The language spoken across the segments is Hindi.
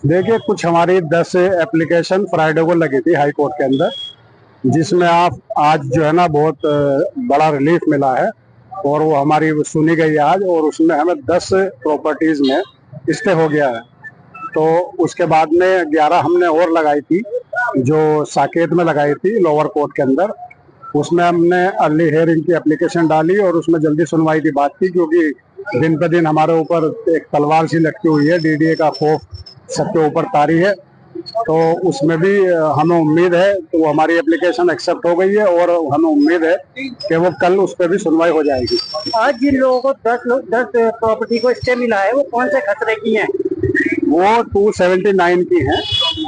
देखिए, कुछ हमारी 10 एप्लीकेशन फ्राइडे को लगी थी हाई कोर्ट के अंदर, जिसमें आप आज जो है ना बहुत बड़ा रिलीफ मिला है और वो हमारी सुनी गई आज, और उसमें हमें 10 प्रॉपर्टीज में स्टे हो गया है। तो उसके बाद में 11 हमने और लगाई थी, जो साकेत में लगाई थी लोअर कोर्ट के अंदर। उसमें हमने अर्ली हियरिंग की एप्लीकेशन डाली और उसमें जल्दी सुनवाई की बात थी, क्योंकि दिन पे दिन हमारे ऊपर एक तलवार सी लटकी हुई है, डीडीए का खौफ सबके ऊपर तारी है। तो उसमें भी हमें उम्मीद है, तो हमारी एप्लीकेशन एक्सेप्ट हो गई है और हमें उम्मीद है कि वो कल उस पर भी सुनवाई हो जाएगी। आज जिन लोगों को 10 प्रॉपर्टी को स्टे मिला है, वो कौन से खतरे की हैं? वो 279 की हैं,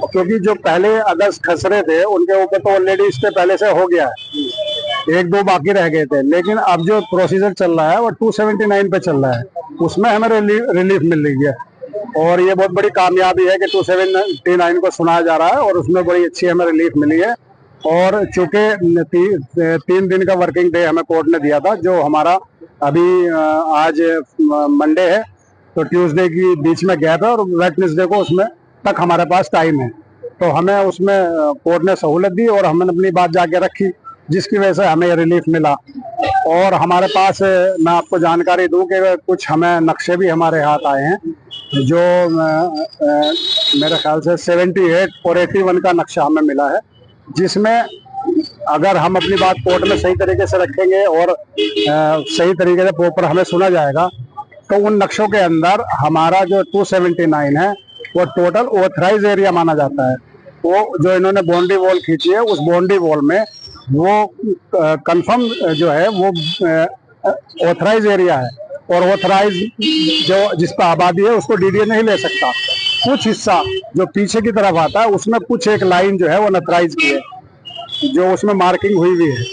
क्योंकि जो पहले अगस्त खसरे थे उनके ऊपर तो ऑलरेडी स्टे पहले से हो गया है, 1-2 बाकी रह गए थे। लेकिन अब जो प्रोसीजर चल रहा है वो 279 पे चल रहा है, उसमें हमें रिलीफ मिल रही है। और ये बहुत बड़ी कामयाबी है कि 279 को सुनाया जा रहा है और उसमें बड़ी अच्छी हमें रिलीफ मिली है। और चूंकि 3 दिन का वर्किंग डे हमें कोर्ट ने दिया था, जो हमारा अभी आज मंडे है, तो ट्यूसडे की बीच में गैप है और वेडनेसडे को उसमें तक हमारे पास टाइम है। तो हमें उसमें कोर्ट ने सहूलत दी और हमने अपनी बात जाके रखी, जिसकी वजह से हमें रिलीफ मिला। और हमारे पास मैं आपको जानकारी दूं कि कुछ हमें नक्शे भी हमारे हाथ आए हैं, जो मेरे ख्याल से 78 और 81 का नक्शा हमें मिला है, जिसमें अगर हम अपनी बात कोर्ट में सही तरीके से रखेंगे और सही तरीके से प्रॉपर हमें सुना जाएगा, तो उन नक्शों के अंदर हमारा जो 279 है वो टोटल ऑथराइज एरिया माना जाता है। वो जो इन्होंने बाउंड्री वॉल खींची है, उस बाउंड्री वॉल में वो कंफर्म जो है वो ऑथराइज एरिया है, और ऑथराइज जो जिस पर आबादी है उसको डीडीए नहीं ले सकता। कुछ हिस्सा जो पीछे की तरफ आता है उसमें कुछ एक लाइन जो है वो नथराइज की है, जो उसमें मार्किंग हुई हुई है।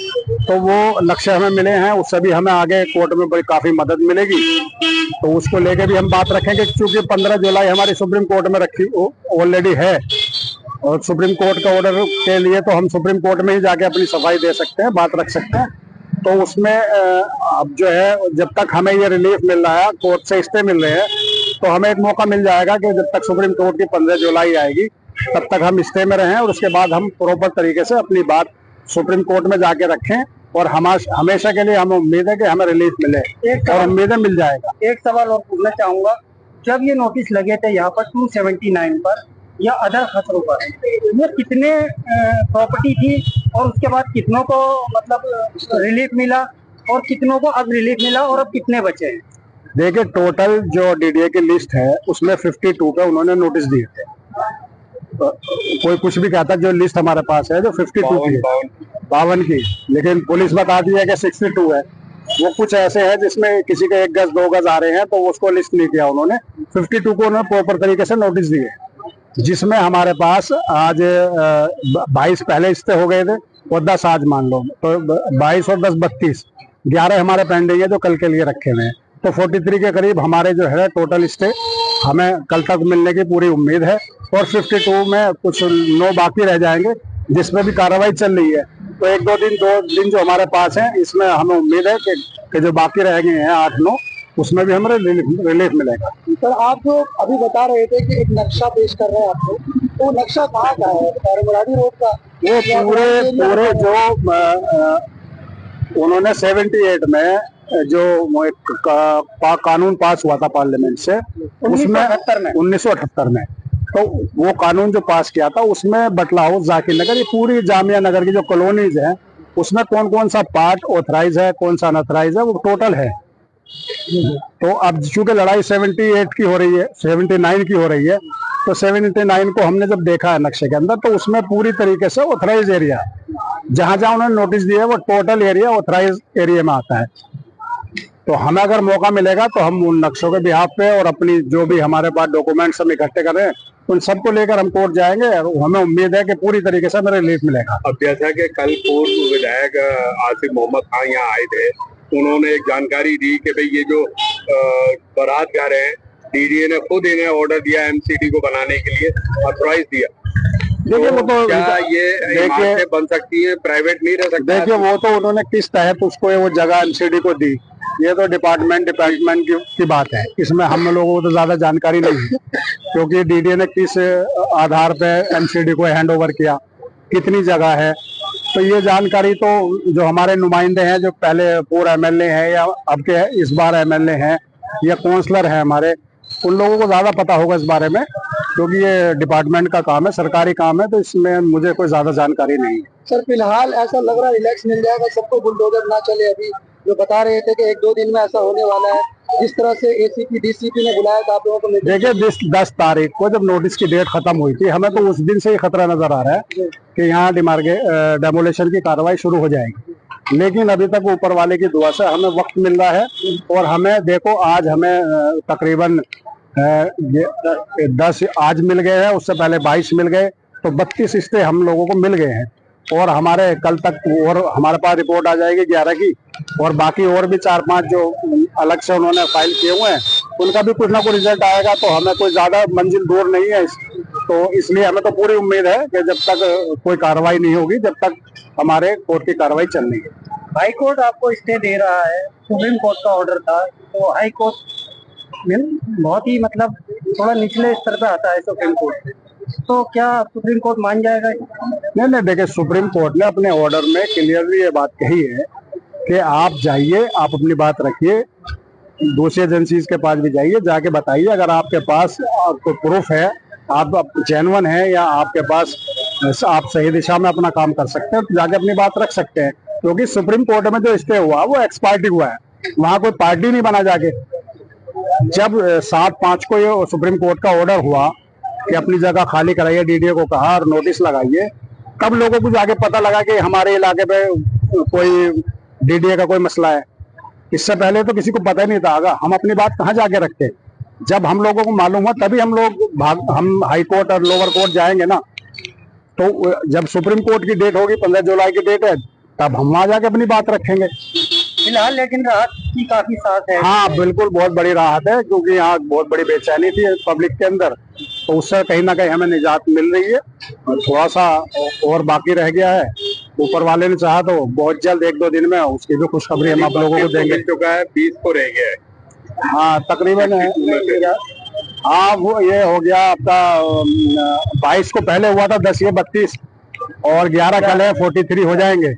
तो वो नक्शे हमें मिले हैं, उससे भी हमें आगे कोर्ट में बड़ी काफी मदद मिलेगी। तो उसको लेके भी हम बात रखेंगे, क्योंकि 15 जुलाई हमारी सुप्रीम कोर्ट में रखी ऑलरेडी है, और सुप्रीम कोर्ट का ऑर्डर के लिए तो हम सुप्रीम कोर्ट में ही जाके अपनी सफाई दे सकते हैं, बात रख सकते हैं। तो उसमें अब जो है, जब तक हमें ये रिलीफ मिल रहा है, कोर्ट से स्टे मिल रहे हैं, तो हमें एक मौका मिल जाएगा कि जब तक सुप्रीम कोर्ट की 15 जुलाई आएगी तब तक हम स्टे में रहें, और उसके बाद हम प्रॉपर तरीके से अपनी बात सुप्रीम कोर्ट में जाके रखें। और हमेशा के लिए हमें उम्मीद है कि हमें रिलीफ मिले, और उम्मीदें मिल जाएगा। एक सवाल और पूछना चाहूंगा, जब ये नोटिस लगे थे यहाँ पर 279 पर या अदर खतरों पर, ये कितने प्रॉपर्टी थी और उसके बाद कितनों को मतलब रिलीफ मिला और कितनों को अब रिलीफ मिला और अब कितने बचे हैं? देखिए, टोटल जो डीडीए की लिस्ट है उसमें 52 पे उन्होंने नोटिस दिए थे। तो कोई कुछ भी कहता है, जो लिस्ट हमारे पास है जो 52 की है, 52 की, लेकिन पुलिस बताती है कि 62 है। वो कुछ ऐसे हैं जिसमें किसी के 1 गज 2 गज आ रहे हैं, तो उसको लिस्ट नहीं किया उन्होंने। 52 को उन्होंने प्रॉपर तरीके से नोटिस दिए, जिसमें हमारे पास आज 22 पहले स्टे हो गए थे और 10 आज मान लो, तो 22 और 10 32, 11 हमारे पेंडिंग है जो कल के लिए रखे हुए हैं। तो 43 के करीब हमारे जो है टोटल स्टे हमें कल तक मिलने की पूरी उम्मीद है, और 52 में कुछ 9 बाकी रह जाएंगे जिसमें भी कार्रवाई चल रही है। तो 1-2 दिन जो हमारे पास है, इसमें हमें उम्मीद है कि जो बाकी रह गए हैं 8-9, उसमें भी हमें रिलीफ मिलेगा। सर, आप जो अभी बता रहे थे कि एक नक्शा पेश कर रहे हैं आप लोग, तो नक्शा कहाँ का है? मुरादी रोड का? वो पूरे जो उन्होंने 78 में जो एक कानून पास हुआ था पार्लियामेंट से, उसमें 1978 में, तो वो कानून जो पास किया था उसमें बटला हाउस, जाकिर नगर, ये पूरी जामिया नगर की जो कॉलोनीज हैं, उसमें कौन कौन सा पार्ट ऑथराइज है, कौन सा अनऑथराइज है, वो टोटल है। तो अब चूंकि लड़ाई 78 की हो रही है, 79 की हो रही है, तो 79 को हमने जब देखा है नक्शे के अंदर, तो उसमें पूरी तरीके से ऑथराइज एरिया है। जहां जहां उन्होंने नोटिस दिया है वो टोटल एरिया ऑथराइज एरिया में आता है। तो हमें अगर मौका मिलेगा तो हम उन नक्शों के बिहाफ पे और अपनी जो भी हमारे पास डॉक्यूमेंट्स हम इकट्ठे कर रहे हैं, उन सबको लेकर हम कोर्ट जाएंगे, और हमें उम्मीद है कि पूरी तरीके से हमें रिलीफ मिलेगा। अब जैसा कि कल पूर्व विधायक आसिफ मोहम्मद खान यहाँ आए थे, उन्होंने एक जानकारी दी कि भाई ये जो बारात जा रहे हैं, डीडीए ने खुद इन्हें ऑर्डर दिया एमसीडी को बनाने के लिए, ऑथराइज दिया। देखिए, वो तो क्या ये इमारतें बन सकती है, प्राइवेट नहीं रह सकता? देखिए, वो तो उन्होंने किस तहत उसको वो जगह एमसीडी को दी, ये तो डिपार्टमेंट की बात है, इसमें हम लोगों को तो ज्यादा जानकारी नहीं है, क्योंकि डीडीए ने किस आधार पे एमसीडी को हैंड ओवर किया, कितनी जगह है, तो ये जानकारी तो जो हमारे नुमाइंदे हैं, जो पहले पूर्व एमएलए हैं या अब के इस बार एमएलए हैं या काउंसलर हैं हमारे, उन लोगों को ज्यादा पता होगा इस बारे में, क्योंकि ये डिपार्टमेंट का काम है, सरकारी काम है, तो इसमें मुझे कोई ज्यादा जानकारी नहीं है। सर फिलहाल ऐसा लग रहा है रिलैक्स मिल जाएगा सबको, बुलडोजर ना चले। अभी जो बता रहे थे कि 1-2 दिन में ऐसा होने वाला है, जिस तरह से एसीपी डीसीपी ने बुलाया था आप लोगों को। देखिए 10 तारीख को जब नोटिस की डेट खत्म हुई थी, हमें तो उस दिन से ही खतरा नजर आ रहा है कि यहाँ डेमोलेशन की कार्रवाई शुरू हो जाएगी, लेकिन अभी तक ऊपर वाले की दुआ से हमें वक्त मिल रहा है। और हमें देखो आज हमें तकरीबन 10 आज मिल गए हैं, उससे पहले 22 मिल गए, तो 32 रिश्ते हम लोगों को मिल गए हैं। और हमारे कल तक और हमारे पास रिपोर्ट आ जाएगी 11 की, और बाकी और भी 4-5 जो अलग से उन्होंने फाइल किए हुए हैं, उनका भी कुछ ना कुछ रिजल्ट आएगा। तो हमें कोई ज्यादा मंजिल दूर नहीं है, तो इसलिए हमें तो पूरी उम्मीद है कि जब तक कोई कार्रवाई नहीं होगी, जब तक हमारे कोर्ट की कार्रवाई चल रही है। हाई कोर्ट आपको स्टे दे रहा है, सुप्रीम कोर्ट का ऑर्डर था, तो हाई कोर्ट बहुत ही मतलब थोड़ा निचले स्तर पे आता है सुप्रीम कोर्ट, तो क्या सुप्रीम कोर्ट मान जाएगा? नहीं, देखिए सुप्रीम कोर्ट ने अपने ऑर्डर में क्लियरली ये बात कही है कि आप जाइए, आप अपनी बात रखिए, दूसरी एजेंसीज के पास भी जाइए, जाके बताइए अगर आपके पास कोई प्रूफ है, आप जेन्युइन है, या आपके पास आप सही दिशा में अपना काम कर सकते हैं, तो जाके अपनी बात रख सकते हैं। क्योंकि सुप्रीम कोर्ट में जो स्टे हुआ वो एक्स पार्टी हुआ है, वहां कोई पार्टी नहीं बना जाके। जब 7/5 को ये सुप्रीम कोर्ट का ऑर्डर हुआ कि अपनी जगह खाली कराइए, डीडीए को कहा और नोटिस लगाइए, तब लोगों को जाके पता लगा कि हमारे इलाके पे कोई डीडीए का कोई मसला है। इससे पहले तो किसी को पता ही नहीं था। हम अपनी बात कहाँ जाके रखते? जब हम लोगों को मालूम हुआ तभी हम लोग हम हाई कोर्ट और लोअर कोर्ट जाएंगे ना। तो जब सुप्रीम कोर्ट की डेट होगी, 15 जुलाई की डेट है, तब हम वहां जाके अपनी बात रखेंगे। फिलहाल लेकिन राहत की काफी सांस है। हाँ बिल्कुल, बहुत बड़ी राहत है, क्योंकि यहाँ बहुत बड़ी बेचैनी थी पब्लिक के अंदर, तो उससे कहीं ना कहीं हमें निजात मिल रही है। और थोड़ा सा और बाकी रह गया है, ऊपर वाले ने चाहा तो बहुत जल्द 1-2 दिन में उसकी भी खुशखबरी हम आप लोगों को देंगे। चुका है 20 को रह गया है। हाँ तकरीबन हाँ, वो ये हो गया आपका 22 को पहले हुआ था 10 ये 32 और 11 कल है 43 हो जाएंगे।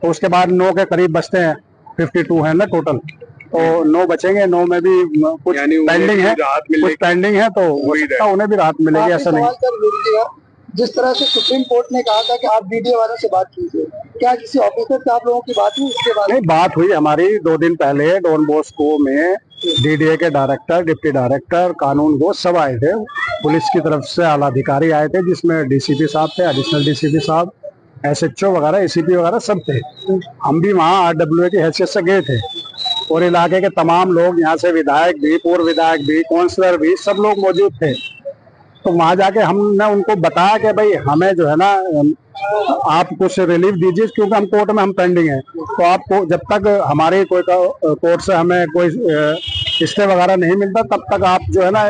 तो उसके बाद 9 के करीब बचते हैं, 52 है ना टोटल, तो 9 बचेंगे। 9 में भी कुछ पेंडिंग है, तो हो सकता है उन्हें भी राहत मिलेगी, ऐसा नहीं। जिस तरह से सुप्रीम कोर्ट ने कहा था कि आप डीडीए वालों से बात कीजिए, क्या किसी ऑफिसर से आप लोगों की बात हुई इसके बाद? नहीं, बात हुई हमारी 2 दिन पहले डॉन बॉस्को में। डीडीए के डायरेक्टर, डिप्टी डायरेक्टर, कानून वो सब आए थे, पुलिस की तरफ से आला अधिकारी आए थे, जिसमें डीसीपी साहब थे, एडिशनल डीसीपी साहब, एसएचओ वगैरह, एसीपी वगैरह सब थे। हम भी वहाँ आरडब्ल्यूए की हैसियत से गए थे, और इलाके के तमाम लोग, यहाँ से विधायक भी, पूर्व विधायक भी, काउंसलर भी, सब लोग मौजूद थे। तो वहां जाके हमने उनको बताया कि भाई हमें जो है ना, आप कुछ रिलीफ दीजिए, क्योंकि हम कोर्ट में हम पेंडिंग है। तो आपको जब तक हमारे कोई कोर्ट से हमें कोई स्टे वगैरह नहीं मिलता, तब तक आप जो है ना,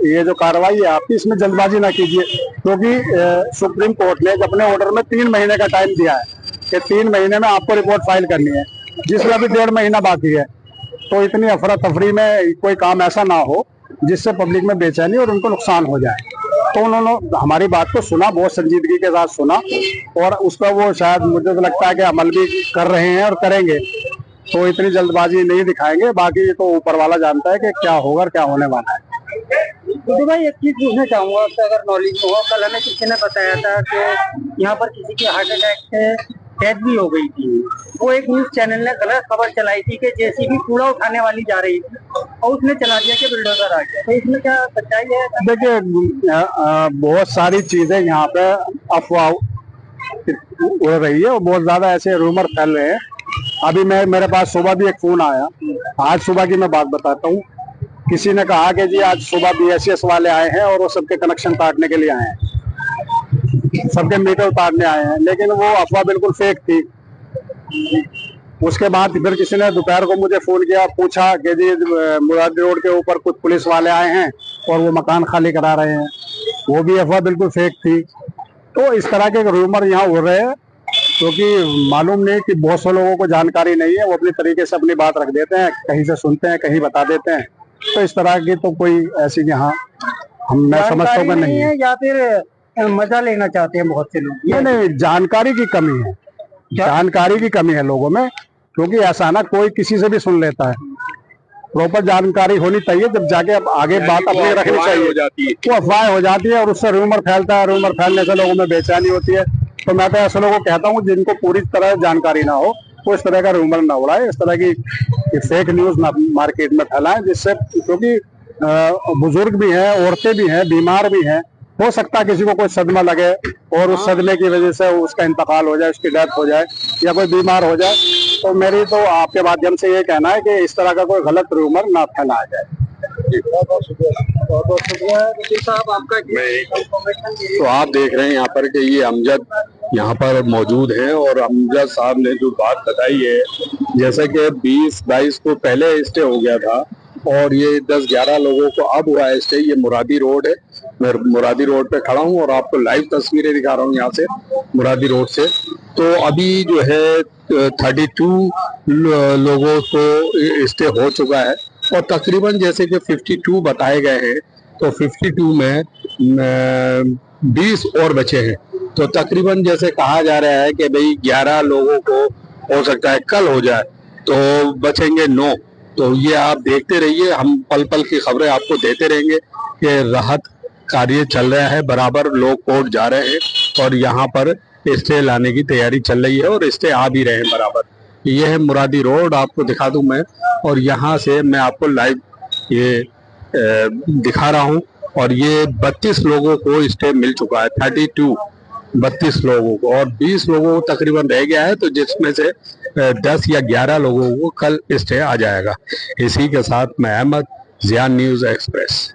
ये जो कार्रवाई है आपकी, इसमें जल्दबाजी ना कीजिए। क्योंकि सुप्रीम कोर्ट ने अपने ऑर्डर में 3 महीने का टाइम दिया है कि 3 महीने में आपको रिपोर्ट फाइल करनी है, जिसमें अभी 1.5 महीना बाकी है। तो इतनी अफरा तफरी में कोई काम ऐसा ना हो जिससे पब्लिक में बेचैनी और उनको नुकसान हो जाए। तो उन्होंने हमारी बात को सुना, बहुत संजीदगी के साथ सुना, और उसका वो शायद मुझे तो लगता है कि अमल भी कर रहे हैं और करेंगे। तो इतनी जल्दबाजी नहीं दिखाएंगे, बाकी तो ऊपर वाला जानता है कि क्या होगा और क्या होने वाला है। तो भाई एक चीज पूछना चाहूंगा आपसे, अगर नॉलेज हो। कल हमें किसी ने बताया था कि यहाँ पर किसी की हार्ट अटैक से डेथ भी हो गई थी। वो एक न्यूज चैनल ने गलत खबर चलाई थी कि जेसीबी कूड़ा उठाने वाली जा रही थी और उसने चला दिया कि बुलडोजर आ गया। तो इसमें क्या सच्चाई है? देखिए बहुत सारी चीजें यहाँ पे अफवाह उड़ रही है, और बहुत ज्यादा ऐसे रूमर फैल रहे हैं। अभी मेरे पास सुबह भी एक फोन आया, आज सुबह की मैं बात बताता हूँ। किसी ने कहा कि जी आज सुबह बीएसएस वाले आए हैं और वो सबके कनेक्शन काटने के लिए आए हैं, सबके मीटर उतारने आए हैं, लेकिन वो अफवाह बिल्कुल फेक थी। उसके बाद फिर किसी ने दोपहर को मुझे फोन किया, पूछा कि जी मुरादी रोड के ऊपर कुछ पुलिस वाले आए हैं और वो मकान खाली करा रहे हैं, वो भी अफवाह बिल्कुल फेक थी। तो इस तरह के रूमर यहाँ हो रहे हैं, क्योंकि मालूम नहीं कि बहुत से लोगों को जानकारी नहीं है, वो अपने तरीके से अपनी बात रख देते हैं, कहीं से सुनते हैं कहीं बता देते हैं। तो इस तरह की तो कोई ऐसी यहाँ मैं समझता हूँ जानकारी नहीं है। या फिर मजा लेना चाहते हैं बहुत से लोग। ये नहीं, जानकारी की कमी है, जानकारी की कमी है लोगों में। क्योंकि ऐसा ना कोई किसी से भी सुन लेता है, प्रॉपर जानकारी होनी चाहिए, जब जाके अब आगे बात अपनी रखनी चाहिए। हो जाती है, वो अफवाह हो जाती है और उससे रूमर फैलता है, रूमर फैलने से लोगों में बेचैनी होती है। तो मैं तो ऐसे लोगों को कहता हूँ जिनको पूरी तरह जानकारी ना हो, वो इस तरह का रूमर ना उड़ाए, इस तरह की फेक न्यूज ना मार्केट में फैलाएं, जिससे क्योंकि बुजुर्ग भी हैं, औरतें भी हैं, बीमार भी हैं, हो सकता है किसी को कोई सदमा लगे और उस सदमे की वजह से उसका इंतकाल हो जाए, उसकी डेथ हो जाए या कोई बीमार हो जाए। तो मेरी तो आपके माध्यम से ये कहना है कि इस तरह का कोई गलत रूमर ना फैलाया जाए। बहुत बहुत शुक्रिया, बहुत बहुत शुक्रिया वकील साहब आपका। तो आप देख रहे हैं यहाँ पर कि ये अमजद यहाँ पर मौजूद हैं और अमजद साहब ने जो बात बताई है, जैसे कि 20-22 को पहले स्टे हो गया था और ये 10-11 लोगों को अब हुआ है स्टे। ये मुरादी रोड है, मैं मुरादी रोड पे खड़ा हूँ और आपको लाइव तस्वीरें दिखा रहा हूँ यहाँ से मुरादी रोड से। तो अभी जो है 32 लोगों को स्टे हो चुका है और तकरीबन जैसे कि 52 बताए गए हैं, तो 52 में 20 और बचे हैं। तो तकरीबन जैसे कहा जा रहा है कि भाई 11 लोगों को हो सकता है कल हो जाए, तो बचेंगे 9। तो ये आप देखते रहिए, हम पल पल की खबरें आपको देते रहेंगे कि राहत कार्य चल रहा है, बराबर लोग कोर्ट जा रहे हैं और यहाँ पर स्टे लाने की तैयारी चल रही है और स्टे आ भी रहे हैं बराबर। ये है मुरादी रोड, आपको दिखा दूं मैं, और यहाँ से मैं आपको लाइव ये दिखा रहा हूँ। और ये 32 लोगों को स्टे मिल चुका है, 32 लोगों को, और 20 लोगों को तकरीबन रह गया है, तो जिसमें से 10 या 11 लोगों को कल स्टे आ जाएगा। इसी के साथ मैं अहमद, ज़ियान न्यूज़ एक्सप्रेस।